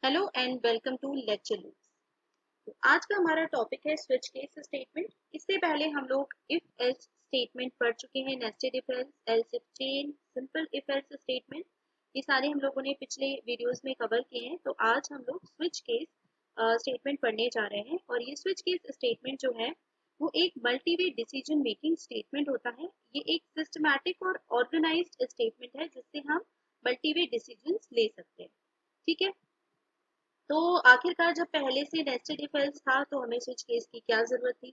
Hello and welcome to Lecture Loops. तो आज का हमारा टॉपिक है स्विच केस स्टेटमेंट। इससे पहले हम लोग इफ एल्स स्टेटमेंट पढ़ चुके हैं, nested if else, else if chain, simple if else statement. ये सारे हम लोगों ने पिछले वीडियोस में कवर किए हैं। तो आज हम लोग स्विच केस स्टेटमेंट पढ़ने जा रहे हैं। और ये स्विच केस स्टेटमेंट जो है वो एक मल्टी वे डिसीजन मेकिंग स्टेटमेंट होता है। ये एक सिस्टमैटिक और ऑर्गेनाइज्ड स्टेटमेंट है जिससे हम मल्टी वे डिसीजन ले सकते हैं। ठीक है, तो आखिरकार जब पहले से नेस्टेड इफ एल्स था तो हमें स्विच केस की क्या जरूरत थी?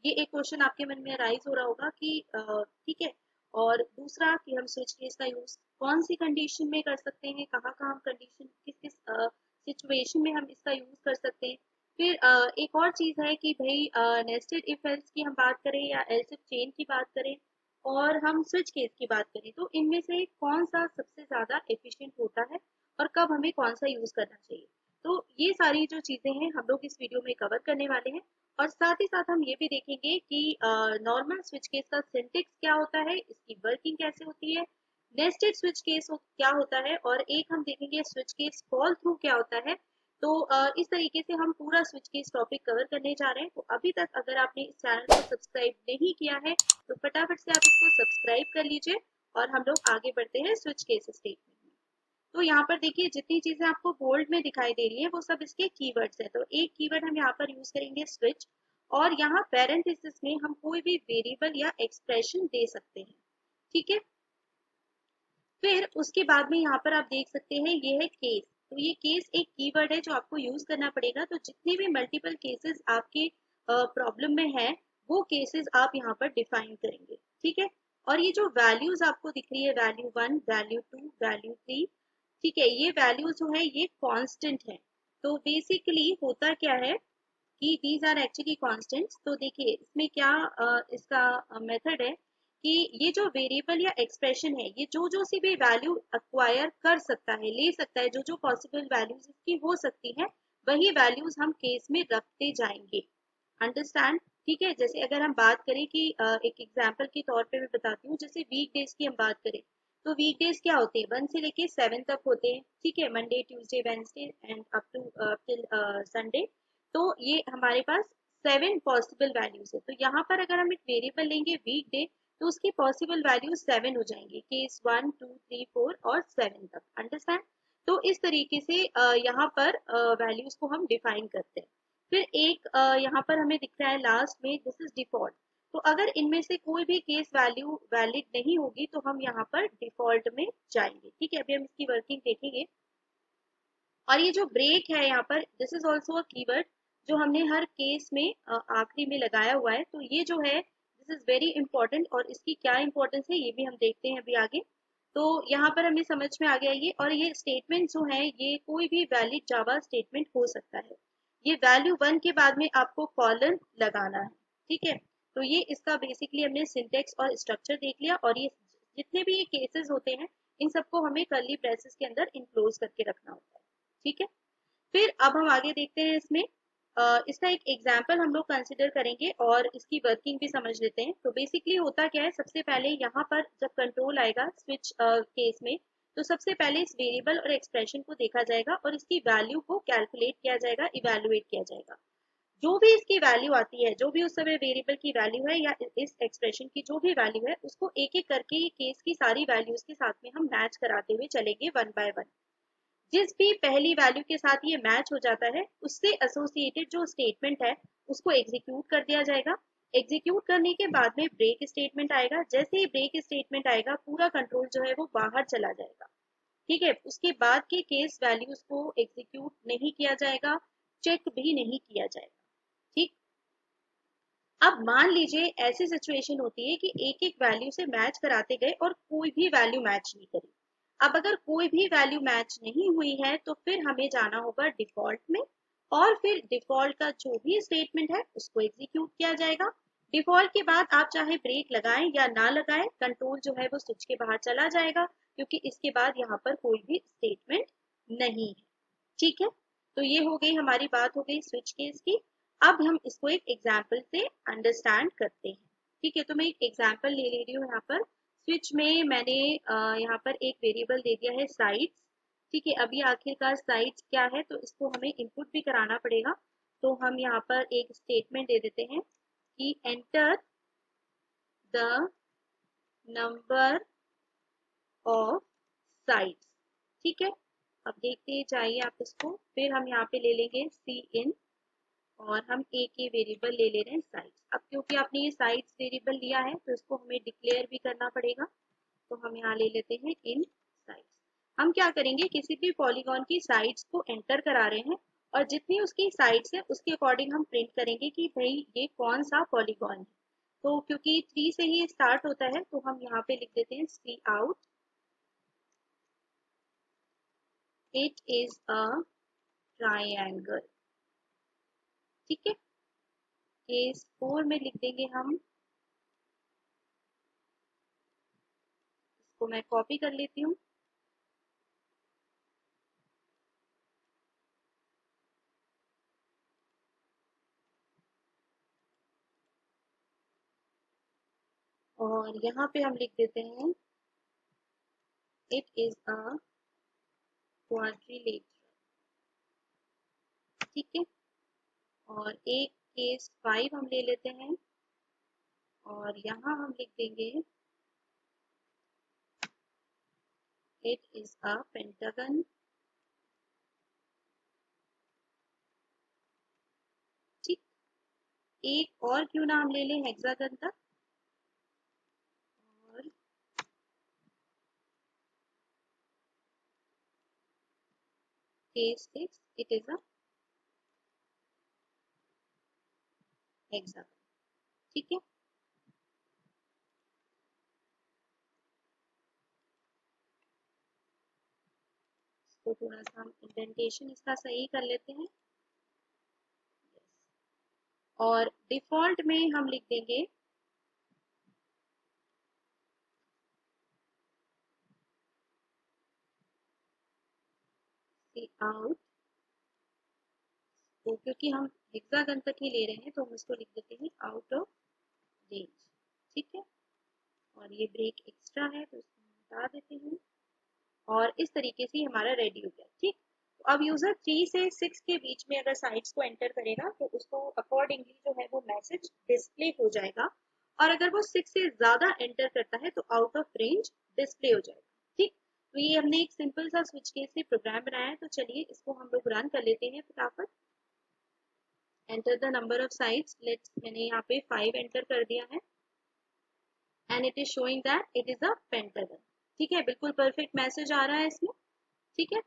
ये एक क्वेश्चन आपके मन में राइज हो रहा होगा कि ठीक है। और दूसरा कि हम स्विच केस का यूज कौन सी कंडीशन में कर सकते हैं, कहाँ कहाँ हम कंडीशन किस किस सिचुएशन में हम इसका यूज कर सकते हैं। फिर एक और चीज है कि भाई नेस्टेड इफ एल्स की हम बात करें या एल्स इफ चेन की बात करें और हम स्विच केस की बात करें तो इनमें से कौन सा सबसे ज्यादा एफिशिएंट होता है और कब हमें कौन सा यूज करना चाहिए। तो ये सारी जो चीजें हैं हम लोग इस वीडियो में कवर करने वाले हैं। और साथ ही साथ हम ये भी देखेंगे कि नॉर्मल स्विच केस का सिंटेक्स क्या होता है, इसकी वर्किंग कैसे होती है, नेस्टेड स्विच केस क्या होता है, और एक हम देखेंगे स्विच केस फॉल थ्रू क्या होता है। तो इस तरीके से हम पूरा स्विच केस टॉपिक कवर करने जा रहे हैं। तो अभी तक अगर आपने इस चैनल को सब्सक्राइब नहीं किया है तो फटाफट से आप इसको सब्सक्राइब कर लीजिए और हम लोग आगे बढ़ते हैं स्विच केस स्टेटमेंट में। तो यहाँ पर देखिए जितनी चीजें आपको बोल्ड में दिखाई दे रही है वो सब इसके कीवर्ड्स है। तो एक कीवर्ड हम यहाँ पर यूज करेंगे स्विच, और यहाँ पैरेंथेसिस में हम कोई भी वेरिएबल या एक्सप्रेशन दे सकते हैं। ठीक है, फिर उसके बाद में यहाँ पर आप देख सकते हैं ये है केस। तो ये केस एक कीवर्ड है जो आपको यूज करना पड़ेगा। तो जितने भी मल्टीपल केसेस आपके प्रॉब्लम में है वो केसेस आप यहाँ पर डिफाइन करेंगे। ठीक है, और ये जो वैल्यूज आपको दिख रही है, वैल्यू 1, वैल्यू 2, वैल्यू 3, ठीक है, ये वैल्यूज जो है ये कांस्टेंट है। तो बेसिकली होता क्या है कि दीज आर एक्चुअली कांस्टेंट्स। तो देखिए इसमें क्या इसका मेथड है कि ये जो वेरिएबल या एक्सप्रेशन है ये जो जो सी भी वैल्यू अक्वायर कर सकता है, ले सकता है, जो जो पॉसिबल वैल्यूज इसकी हो सकती है वही वैल्यूज हम केस में रखते जाएंगे। अंडरस्टैंड? ठीक है, जैसे अगर हम बात करें कि एक एग्जांपल के तौर पे मैं बताती हूँ, जैसे वीक डेज की हम बात करें तो वीक डेज क्या होते हैं, 1 से लेके 7 तक होते हैं। ठीक है, Monday Tuesday Wednesday and up to till Sunday. तो ये हमारे पास 7 पॉसिबल वैल्यूज है। तो यहाँ पर अगर हम एक वेरिएबल लेंगे वीक डे तो उसकी पॉसिबल वैल्यूज 7 हो जाएंगे, केस 1 2 3 4 और 7 तक। अंडरस्टैंड? तो इस तरीके से यहाँ पर वैल्यूज को हम डिफाइन करते हैं। फिर एक यहाँ पर हमें दिख रहा है लास्ट में दिस इज डिफॉल्ट। तो अगर इनमें से कोई भी केस वैल्यू वैलिड नहीं होगी तो हम यहाँ पर डिफॉल्ट में जाएंगे। ठीक है, अभी हम इसकी वर्किंग देखेंगे। और ये जो ब्रेक है यहाँ पर this is also a keyword जो हमने हर केस में आखिरी में लगाया हुआ है। तो ये जो है दिस इज वेरी इंपॉर्टेंट, और इसकी क्या इंपॉर्टेंस है ये भी हम देखते हैं अभी आगे। तो यहाँ पर हमें समझ में आ गया ये, और ये स्टेटमेंट जो है ये कोई भी वैलिड जावा स्टेटमेंट हो सकता है। ये वैल्यू 1 के बाद में आपको कॉलन लगाना है। ठीक है, तो ये इसका बेसिकली हमने सिंटेक्स और स्ट्रक्चर देख लिया। और ये जितने भी ये केसेस होते हैं इन सबको हमें कर्ली ब्रेसेस के अंदर इनक्लोज करके रखना होता है। ठीक है, फिर अब हम आगे देखते हैं इसमें इसका एक एग्जाम्पल हम लोग कंसिडर करेंगे और इसकी वर्किंग भी समझ लेते हैं। तो बेसिकली होता क्या है, सबसे पहले यहाँ पर जब कंट्रोल आएगा स्विच केस में तो सबसे पहले इस वेरिएबल और एक्सप्रेशन को देखा जाएगा और इसकी वैल्यू को कैलकुलेट किया जाएगा, इवेलुएट किया जाएगा। जो भी इसकी वैल्यू आती है, जो भी उस समय वेरिएबल की वैल्यू है या इस एक्सप्रेशन की जो भी वैल्यू है उसको एक एक करके ये केस की सारी वैल्यूज के साथ में हम मैच कराते हुए चलेंगे वन बाय वन। जिस भी पहली वैल्यू के साथ ये मैच हो जाता है उससे एसोसिएटेड जो स्टेटमेंट है उसको एग्जीक्यूट कर दिया जाएगा। एग्जीक्यूट करने के बाद में ब्रेक स्टेटमेंट आएगा। जैसे ही ब्रेक स्टेटमेंट आएगा पूरा कंट्रोल जो है वो बाहर चला जाएगा। ठीक है, उसके बाद के केस वैल्यूज को एग्जीक्यूट नहीं किया जाएगा, चेक भी नहीं किया जाएगा। ठीक, अब मान लीजिए ऐसी सिचुएशन होती है कि एक एक वैल्यू से मैच कराते गए और कोई भी वैल्यू मैच नहीं करी। अब अगर कोई भी वैल्यू मैच नहीं हुई है तो फिर हमें जाना होगा डिफॉल्ट में, और फिर डिफॉल्ट का जो भी स्टेटमेंट है उसको एग्जीक्यूट किया जाएगा। डिफॉल्ट के बाद आप चाहे ब्रेक लगाएं या ना लगाएं कंट्रोल जो है वो स्विच के बाहर चला जाएगा, क्योंकि इसके बाद यहाँ पर कोई भी स्टेटमेंट नहीं है। ठीक है, तो ये हो गई हमारी बात, हो गई स्विच केस की। अब हम इसको एक एग्जाम्पल से अंडरस्टैंड करते हैं। ठीक है, तो मैं एक एग्जाम्पल ले रही हूँ। यहाँ पर स्विच में मैंने यहाँ पर एक वेरिएबल दे दिया है साइड्स। ठीक है, अभी आखिरकार साइड्स क्या है तो इसको हमें इनपुट भी कराना पड़ेगा। तो हम यहाँ पर एक स्टेटमेंट दे देते हैं कि enter the number of sides. ठीक है, अब देखते चाहिए आप इसको। फिर हम यहाँ पे ले लेंगे सी इन और हम एक ही वेरिएबल ले ले रहे हैं साइड्स। अब क्योंकि आपने ये साइड्स वेरिएबल लिया है तो इसको हमें डिक्लेयर भी करना पड़ेगा। तो हम यहाँ ले लेते हैं इन साइड्स। हम क्या करेंगे, किसी भी पॉलीगॉन की साइड्स को एंटर करा रहे हैं और जितनी उसकी साइड्स है उसके अकॉर्डिंग हम प्रिंट करेंगे कि भाई ये कौन सा पॉलीगॉन है। तो क्योंकि 3 से ही स्टार्ट होता है तो हम यहाँ पे लिख देते हैं see out it is a triangle. ठीक है, केस 4 में लिख देंगे हम, इसको मैं कॉपी कर लेती हूँ। और यहाँ पे हम लिख देते हैं इट इज अ क्वाड्रिलेटरल। ठीक है, और एक केस 5 हम ले लेते हैं और यहाँ हम लिख देंगे इट इज अ पेंटागन। ठीक, एक और क्यों ना हम ले लें हेक्सागन तक। और case 6 it is a hexagon. ठीक है, तो थोड़ा सा हम इंडेंटेशन इसका सही कर लेते हैं। और डिफॉल्ट में हम लिख देंगे सी आउट। तो क्योंकि हम हेक्सागन तक ही ले रहे हैं तो हम इसको लिख देते हैं आउट ऑफ रेंज। ठीक है, और ये ब्रेक एक्स्ट्रा है तो इसको हटा देते हैं और इस तरीके से हमारा रेडी हो गया। ठीक, तो अब यूजर 3 से 6 के बीच में अगर साइड्स को एंटर करेगा तो उसको अकॉर्डिंगली जो है वो मैसेज डिस्प्ले हो जाएगा, और अगर वो 6 से ज्यादा एंटर करता है तो आउट ऑफ रेंज डिस्प्ले हो जाएगा। ठीक, तो ये हमने एक सिंपल सा स्विच केस से प्रोग्राम बनाया है। तो चलिए इसको हम लोग रन कर लेते हैं फटाफट। Enter the number of sides, let's, मैंने यहाँ पे 5 एंटर कर दिया है and it is showing that it is a pentagon. ठीक है, बिल्कुल परफेक्ट मैसेज आ रहा है इसमें। ठीक है,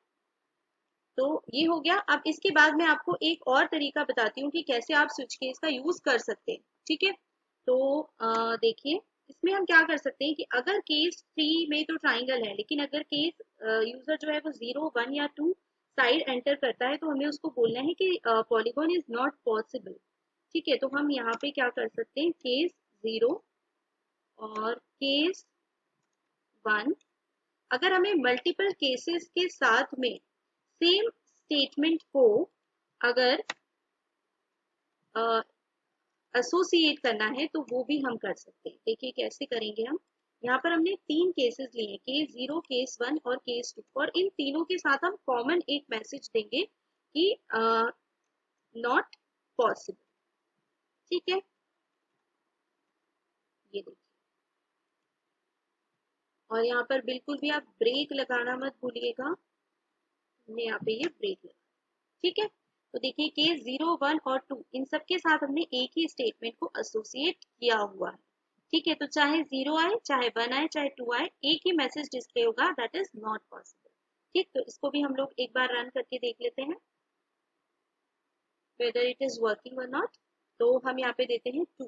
तो ये हो गया। अब इसके बाद मैं आपको एक और तरीका बताती हूँ कि कैसे आप स्विच केस का यूज कर सकते हैं। ठीक है, तो देखिए इसमें हम क्या कर सकते हैं कि अगर केस 3 में तो ट्राइंगल है, लेकिन अगर केस यूजर जो है वो 0, 1 या 2 साइड एंटर करता है तो हमें उसको बोलना है कि पॉलीगॉन इज नॉट पॉसिबल। ठीक है, तो हम यहाँ पे क्या कर सकते हैं, केस 0 और केस 1, अगर हमें मल्टीपल केसेस के साथ में सेम स्टेटमेंट को अगर एसोसिएट करना है तो वो भी हम कर सकते हैं। देखिए कैसे करेंगे हम। यहाँ पर हमने 3 केसेस लिए, केस 0, केस 1 और केस 2, और इन तीनों के साथ हम कॉमन एक मैसेज देंगे कि नॉट पॉसिबल। ठीक है, ये देखिए, और यहाँ पर बिल्कुल भी आप ब्रेक लगाना मत भूलिएगा। हमने यहाँ पे ये ब्रेक लगा। ठीक है, तो देखिए केस 0, 1 और 2 इन सब के साथ हमने एक ही स्टेटमेंट को एसोसिएट किया हुआ है। ठीक है, तो चाहे 0 आए, चाहे 1 आए, चाहे 2 आए, एक ही मैसेज डिस्प्ले होगा, दैट इज नॉट पॉसिबल। ठीक, तो इसको भी हम लोग एक बार रन करके देख लेते हैं वेदर इट इज वर्किंग और नॉट। तो हम यहाँ पे देते हैं 2।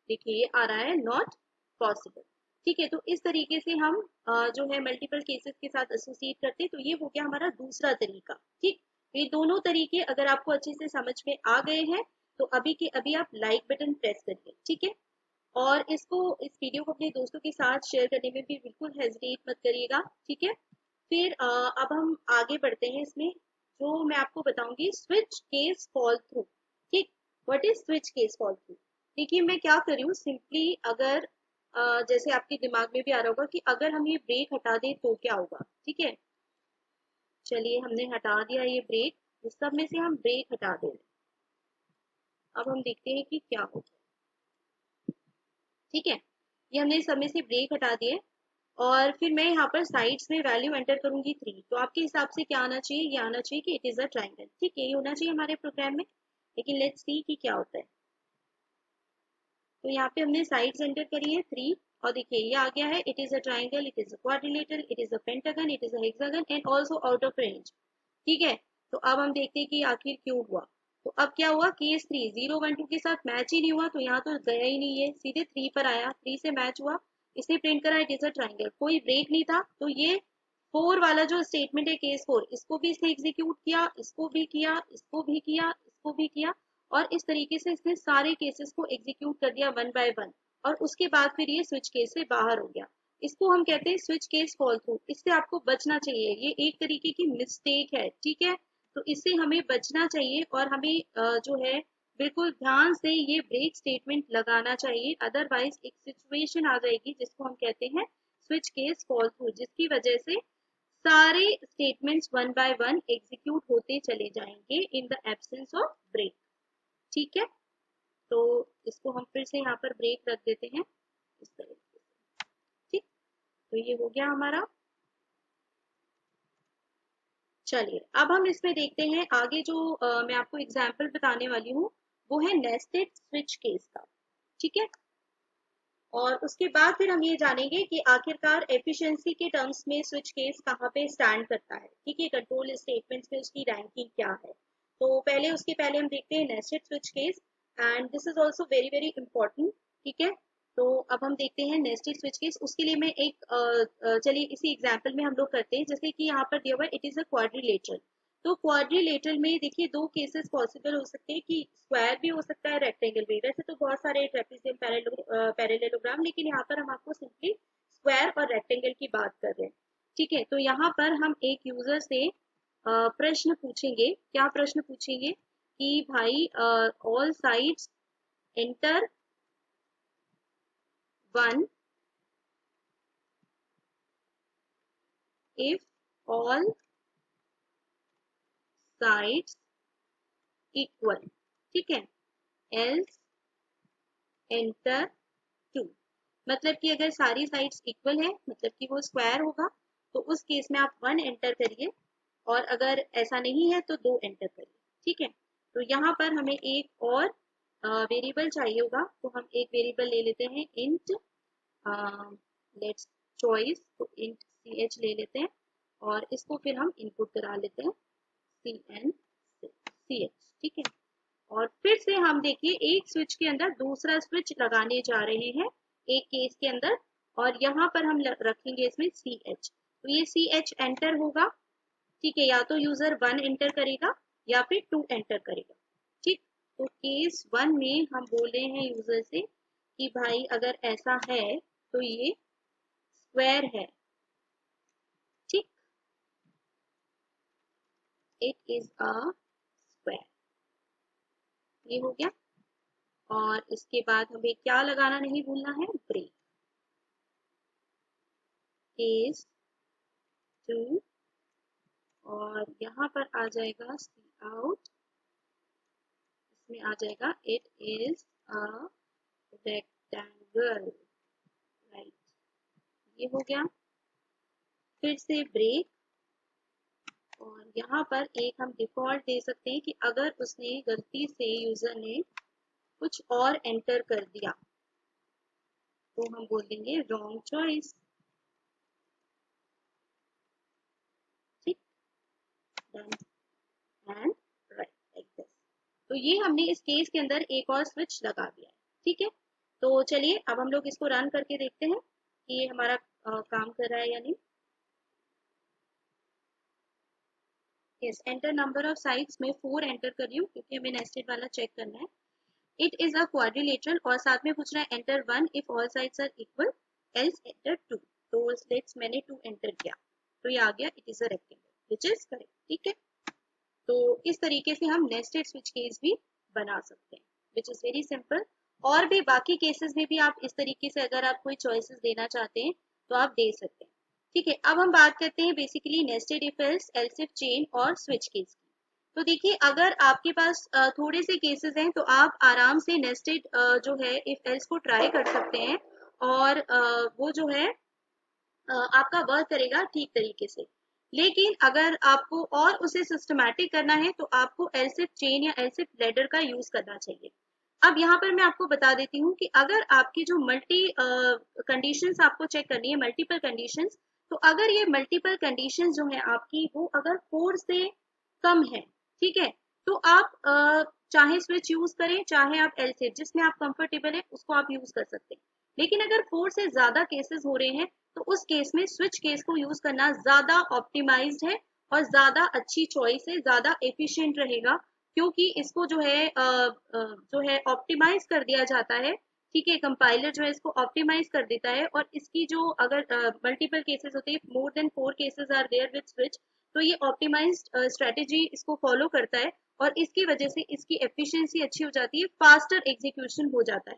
देखिए ये आ रहा है नॉट पॉसिबल। ठीक है, तो इस तरीके से हम जो है मल्टीपल केसेस के साथ एसोसिएट करते हैं। तो ये हो गया हमारा दूसरा तरीका। ठीक, ये दोनों तरीके अगर आपको अच्छे से समझ में आ गए हैं तो अभी के अभी आप लाइक बटन प्रेस करिए। ठीक है, और इसको, इस वीडियो को अपने दोस्तों के साथ शेयर करने में भी बिल्कुल हेजिटेट मत करिएगा। ठीक है, फिर अब हम आगे बढ़ते हैं इसमें, जो मैं आपको बताऊंगी स्विच केस फॉल थ्रू। ठीक, what is switch case fall through. देखिए मैं क्या कर रही हूँ, सिंपली अगर जैसे आपके दिमाग में भी आ रहा होगा कि अगर हम ये ब्रेक हटा दें तो क्या होगा। ठीक है, चलिए हमने हटा दिया ये ब्रेक, इस सब में से हम ब्रेक हटा दे रहे हैं। अब हम देखते हैं कि क्या होता है। ठीक है, ये हमने सब में से ब्रेक हटा दिए और फिर मैं यहाँ पर साइड्स में वैल्यू एंटर करूंगी 3। तो आपके हिसाब से क्या आना चाहिए? ये आना चाहिए कि इट इज अ ट्राइंगल। ठीक है, ये होना चाहिए हमारे प्रोग्राम में, लेकिन लेट्स सी कि क्या होता है। तो यहाँ पे हमने साइड्स एंटर करी है 3 और देखिए ये आ गया है, it is a triangle, it is a quadrilateral, it is a pentagon, it is a hexagon and also out of range. ठीक है, तो अब हम देखते हैं कि आखिर क्यों हुआ। तो अब क्या हुआ, केस 3 0 1 2 के साथ मैच ही नहीं हुआ, तो यहाँ तो गया ही नहीं है, सीधे 3 पर आया, 3 से मैच हुआ, इसने प्रिंट करा इट इज अ ट्राइंगल, कोई ब्रेक नहीं था। तो ये 4 वाला जो स्टेटमेंट है केस 4, इसको भी इसने एग्जीक्यूट किया, इसको भी किया, इसको भी किया, इसको भी किया, और इस तरीके से इसने सारे केसेस को एग्जीक्यूट कर दिया 1 बाय 1, और उसके बाद फिर ये स्विच केस से बाहर हो गया। इसको हम कहते हैं स्विच केस फॉल थ्रू। इससे आपको बचना चाहिए, ये एक तरीके की मिस्टेक है। ठीक है, तो इससे हमें बचना चाहिए और हमें जो है बिल्कुल ध्यान से ये ब्रेक स्टेटमेंट लगाना चाहिए, अदरवाइज एक सिचुएशन आ जाएगी जिसको हम कहते हैं स्विच केस फॉल थ्रू, जिसकी वजह से सारे स्टेटमेंट्स 1 बाय 1 एग्जीक्यूट होते चले जाएंगे in the absence of break. ठीक है, तो इसको हम फिर से यहाँ पर ब्रेक रख देते हैं इस तरीके से। ठीक, तो ये हो गया हमारा। चलिए अब हम इसमें देखते हैं आगे जो मैं आपको एग्जाम्पल बताने वाली हूँ, वो है नेस्टेड स्विच केस का। ठीक है, और उसके बाद फिर हम ये जानेंगे कि आखिरकार एफिशिएंसी के टर्म्स में स्विच केस कहाँ पे स्टैंड करता है। ठीक है, कंट्रोल स्टेटमेंट्स में उसकी रैंकिंग क्या है। तो उसके पहले हम देखते हैं nested switch case, and this is also very very important. ठीक है, तो अब हम देखते हैं नेस्टेड स्विच केस। उसके लिए मैं एक चलिए इसी एग्जाम्पल में हम लोग करते हैं, जैसे कि यहाँ पर दिया हुआ इट इज अ क्वाड्रिलेटरल। तो क्वाड्रिलेटरल में देखिए दो केसेस पॉसिबल हो सकते हैं, कि स्क्वायर भी हो सकता है, रेक्टेंगल भी। वैसे तो बहुत सारे ट्रेपेजियम, पैरेललोग्राम, लेकिन यहाँ पर हम आपको सिंपली स्क्वायर और रेक्टेंगल की बात कर रहे हैं। ठीक है, तो यहाँ पर हम एक यूजर से प्रश्न पूछेंगे। क्या प्रश्न पूछेंगे कि भाई all sides enter 1 if all sides equal। ठीक है, else enter 2। मतलब कि अगर सारी साइड्स इक्वल है, मतलब कि वो स्क्वायर होगा, तो उस केस में आप 1 एंटर करिए, और अगर ऐसा नहीं है तो 2 एंटर करिए। ठीक है, तो यहाँ पर हमें एक और वेरिएबल चाहिए होगा, तो हम एक वेरिएबल ले लेते हैं इंट लेट्स चॉइस, तो इंट ch ले लेते हैं, और इसको फिर हम इनपुट करा लेते हैं ch। ठीक है, और फिर से हम देखिए एक स्विच के अंदर दूसरा स्विच लगाने जा रहे हैं एक केस के अंदर, और यहाँ पर हम रखेंगे इसमें ch। तो ये ch एंटर होगा। ठीक है, या तो यूजर 1 एंटर करेगा या फिर 2 एंटर करेगा। ठीक, तो केस 1 में हम बोल रहे हैं यूजर से कि भाई अगर ऐसा है तो ये स्क्वायर है। ठीक, इट इज अ स्क्वायर, ये हो गया। और इसके बाद हमें क्या लगाना नहीं भूलना है, ब्रेक। केस 2, और यहाँ पर आ जाएगा सी आउट, इसमें आ जाएगा it is a rectangle. Right, ये हो गया। फिर से ब्रेक, और यहाँ पर एक हम डिफॉल्ट दे सकते हैं कि अगर उसने गलती से यूजर ने कुछ और एंटर कर दिया तो हम बोल देंगे रॉन्ग चॉइस। ठीक, done and right like this. तो ये हमने इस केस के अंदर एक और स्विच लगा दिया है। ठीक है, तो चलिए अब हम लोग इसको रन करके देखते हैं कि ये हमारा काम कर रहा है या नहीं। Yes, enter number of sides में 4 एंटर कर रही हूँ क्योंकि हमें नेस्टेड वाला चेक करना है। इट इज अ क्वाड्रिलेटरल, और साथ में पूछ रहा है enter 1 if all sides are equal, else enter 2। तो लेट्स मैंने 2 एंटर किया, तो ये आ गया it is a rectangle, which is correct. ठीक है, तो इस तरीके से हम नेस्टेड स्विच केस भी बना सकते हैं, विच इज वेरी सिंपल। और भी बाकी केसेस में भी आप इस तरीके से अगर आप कोई चॉइसेस देना चाहते हैं तो आप दे सकते हैं। ठीक है, अब हम बात करते हैं basically nested if else, else if chain और स्विच केस की। तो देखिए, अगर आपके पास थोड़े से केसेस हैं तो आप आराम से नेस्टेड जो है इफ एल्स को ट्राई कर सकते हैं और वो जो है आपका वर्क करेगा ठीक तरीके से। लेकिन अगर आपको और उसे सिस्टमैटिक करना है तो आपको एलसिफ चेन या एलसिफ लेडर का यूज करना चाहिए। अब यहाँ पर मैं आपको बता देती हूँ कि अगर आपकी जो मल्टी कंडीशंस आपको चेक करनी है, मल्टीपल कंडीशंस, तो अगर ये मल्टीपल कंडीशंस जो है आपकी वो अगर 4 से कम है, ठीक है, तो आप चाहे स्विच यूज करें चाहे आप एलसिफ, जिसमें आप कंफर्टेबल है उसको आप यूज कर सकते हैं। लेकिन अगर 4 से ज्यादा केसेस हो रहे हैं तो उस केस में स्विच केस को यूज करना ज्यादा ऑप्टिमाइज्ड है और ज्यादा अच्छी चॉइस है, ज्यादा एफिशिएंट रहेगा, क्योंकि इसको जो है ऑप्टिमाइज कर दिया जाता है। ठीक है, कंपाइलर जो है इसको ऑप्टिमाइज कर देता है और इसकी जो अगर मल्टीपल केसेस होते हैं, more than 4 cases are there with switch, तो ये ऑप्टिमाइज्ड स्ट्रेटेजी इसको फॉलो करता है और इसकी वजह से इसकी एफिशिएंसी अच्छी हो जाती है, फास्टर एग्जीक्यूशन हो जाता है।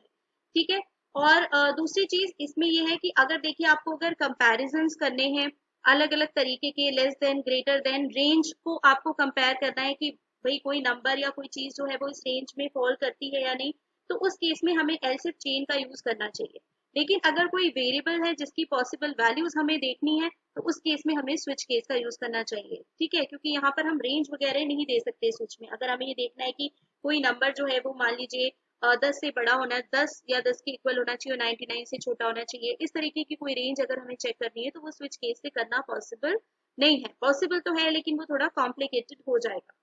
ठीक है, और दूसरी चीज इसमें ये है कि अगर देखिए आपको अगर कंपैरिजंस करने हैं अलग अलग तरीके के, less than, greater than, range को आपको कंपेयर करना है कि भाई कोई नंबर या कोई चीज जो है वो इस रेंज में फॉल करती है या नहीं, तो उस केस में हमें एलसिफ चेन का यूज करना चाहिए। लेकिन अगर कोई वेरिएबल है जिसकी पॉसिबल वैल्यूज हमें देखनी है तो उस केस में हमें स्विच केस का यूज करना चाहिए। ठीक है, क्योंकि यहाँ पर हम रेंज वगैरह नहीं दे सकते स्विच में। अगर हमें ये देखना है कि कोई नंबर जो है वो मान लीजिए 10 से बड़ा होना है, 10 या 10 के इक्वल होना चाहिए और 99 से छोटा होना चाहिए, इस तरीके की कोई रेंज अगर हमें चेक करनी है तो वो स्विच केस से करना पॉसिबल नहीं है। पॉसिबल तो है लेकिन वो थोड़ा कॉम्प्लिकेटेड हो जाएगा।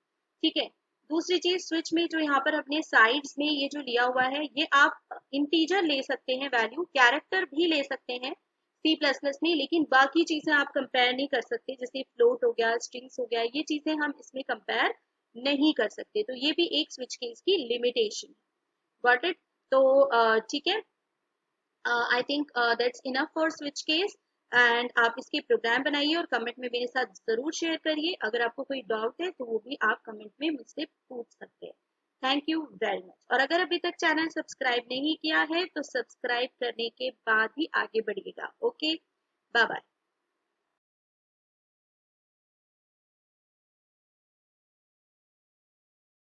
ठीक है, दूसरी चीज स्विच में जो यहाँ पर अपने साइड्स में ये जो लिया हुआ है, ये आप इंटीजर ले सकते हैं, वैल्यू कैरेक्टर भी ले सकते हैं सी प्लस प्लस में, लेकिन बाकी चीजें आप कंपेयर नहीं कर सकते, जैसे फ्लोट हो गया, स्ट्रिंग्स हो गया, ये चीजें हम इसमें कंपेयर नहीं कर सकते। तो ये भी एक स्विच केस की लिमिटेशन है। Got it? तो ठीक है, I think that's enough for switch case. And आप इसके प्रोग्राम बनाइए और कमेंट में मेरे साथ जरूर शेयर करिए। अगर आपको कोई डाउट है तो वो भी आप कमेंट में मुझसे पूछ सकते हैं। Thank you very much. और अगर अभी तक चैनल सब्सक्राइब नहीं किया है तो सब्सक्राइब करने के बाद ही आगे बढ़िएगा। Okay, bye bye.